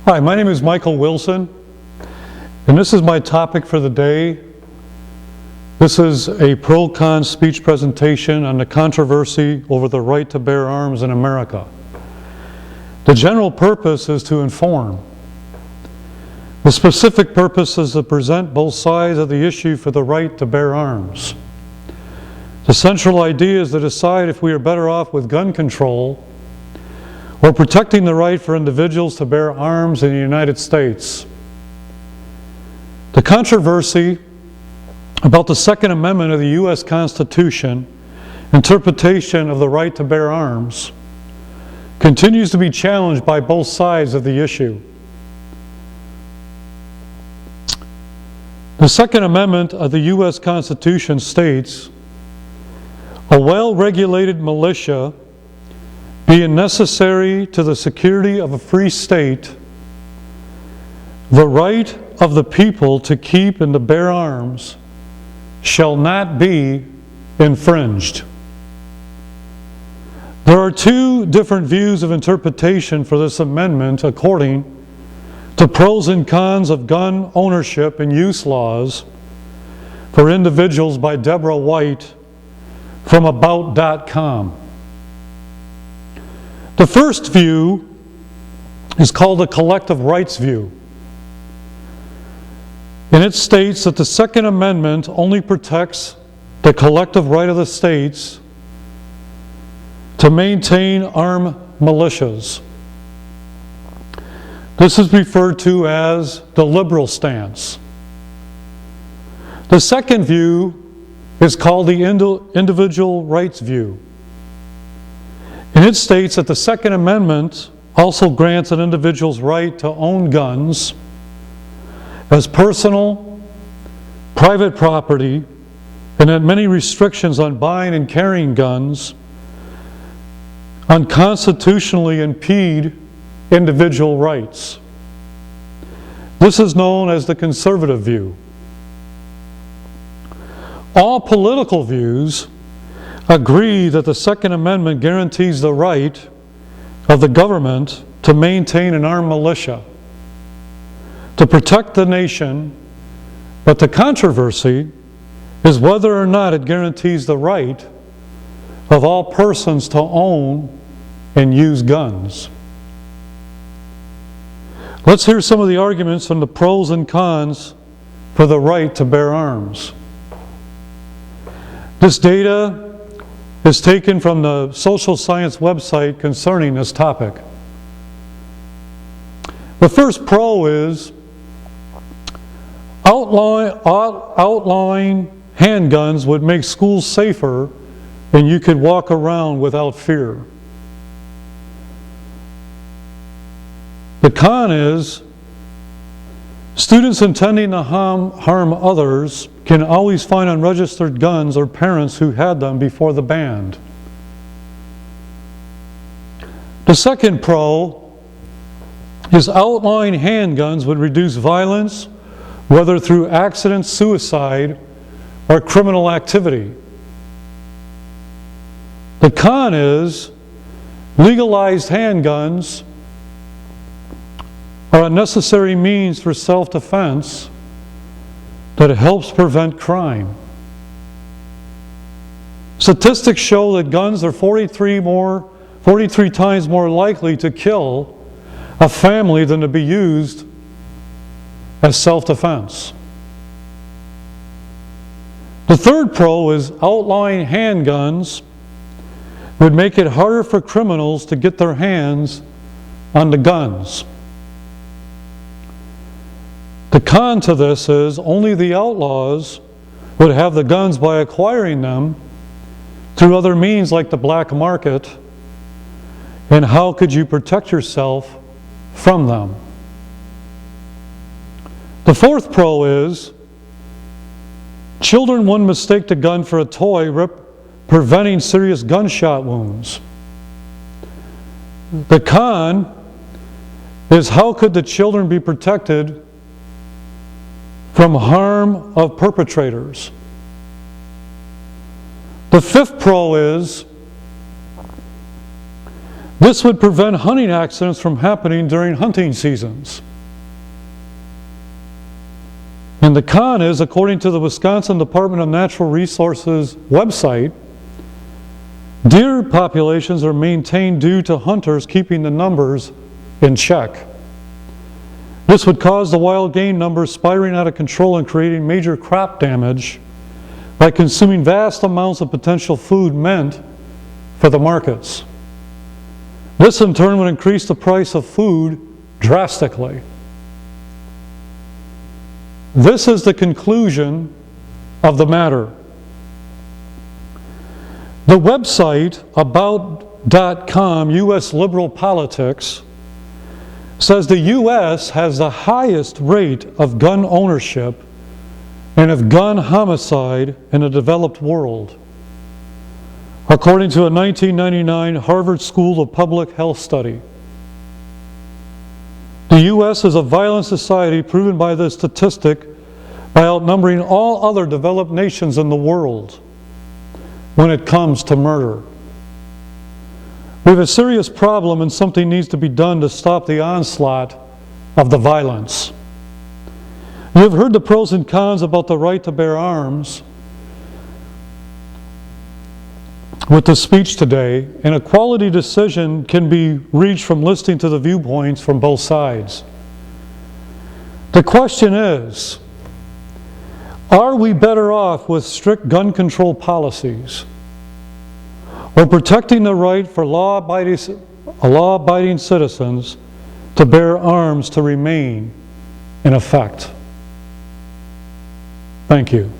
Hi, my name is Michael Wilson, and this is my topic for the day. This is a pro-con speech presentation on the controversy over the right to bear arms in America. The general purpose is to inform. The specific purpose is to present both sides of the issue for the right to bear arms. The central idea is to decide if we are better off with gun control or protecting the right for individuals to bear arms in the United States. The controversy about the Second Amendment of the U.S. Constitution, interpretation of the right to bear arms, continues to be challenged by both sides of the issue. The Second Amendment of the U.S. Constitution states, "A well-regulated militia, being necessary to the security of a free state, the right of the people to keep and to bear arms shall not be infringed." There are two different views of interpretation for this amendment according to pros and cons of gun ownership and use laws for individuals by Deborah White from About.com. The first view is called the collective rights view. And it states that the Second Amendment only protects the collective right of the states to maintain armed militias. This is referred to as the liberal stance. The second view is called the individual rights view. And it states that the Second Amendment also grants an individual's right to own guns as personal, private property, and that many restrictions on buying and carrying guns unconstitutionally impede individual rights. This is known as the conservative view. All political views agree that the Second Amendment guarantees the right of the government to maintain an armed militia, to protect the nation, but the controversy is whether or not it guarantees the right of all persons to own and use guns. Let's hear some of the arguments from the pros and cons for the right to bear arms. This data is taken from the social science website concerning this topic. The first pro is outlawing handguns would make schools safer and you could walk around without fear. The con is students intending to harm others can always find unregistered guns or parents who had them before the ban. The second pro is outlawing handguns would reduce violence, whether through accident, suicide, or criminal activity. The con is legalized handguns are a necessary means for self-defense that helps prevent crime. Statistics show that guns are 43 times more likely to kill a family than to be used as self-defense. The third pro is outlawing handguns would make it harder for criminals to get their hands on the guns. The con to this is only the outlaws would have the guns by acquiring them through other means like the black market, and how could you protect yourself from them? The fourth pro is children wouldn't mistake the gun for a toy, preventing serious gunshot wounds. The con is how could the children be protected from harm of perpetrators? The fifth pro is This would prevent hunting accidents from happening during hunting seasons. And the con is, according to the Wisconsin Department of Natural Resources website, deer populations are maintained due to hunters keeping the numbers in check. This would cause the wild game numbers spiraling out of control and creating major crop damage by consuming vast amounts of potential food meant for the markets. This in turn would increase the price of food drastically. This is the conclusion of the matter. The website about.com, U.S. Liberal Politics, says the U.S. has the highest rate of gun ownership and of gun homicide in the developed world, according to a 1999 Harvard School of Public Health study. The U.S. is a violent society proven by this statistic by outnumbering all other developed nations in the world when it comes to murder. We have a serious problem and something needs to be done to stop the onslaught of the violence. You have heard the pros and cons about the right to bear arms with the speech today, and a quality decision can be reached from listening to the viewpoints from both sides. The question is, are we better off with strict gun control policies or protecting the right for law-abiding citizens to bear arms to remain in effect? Thank you.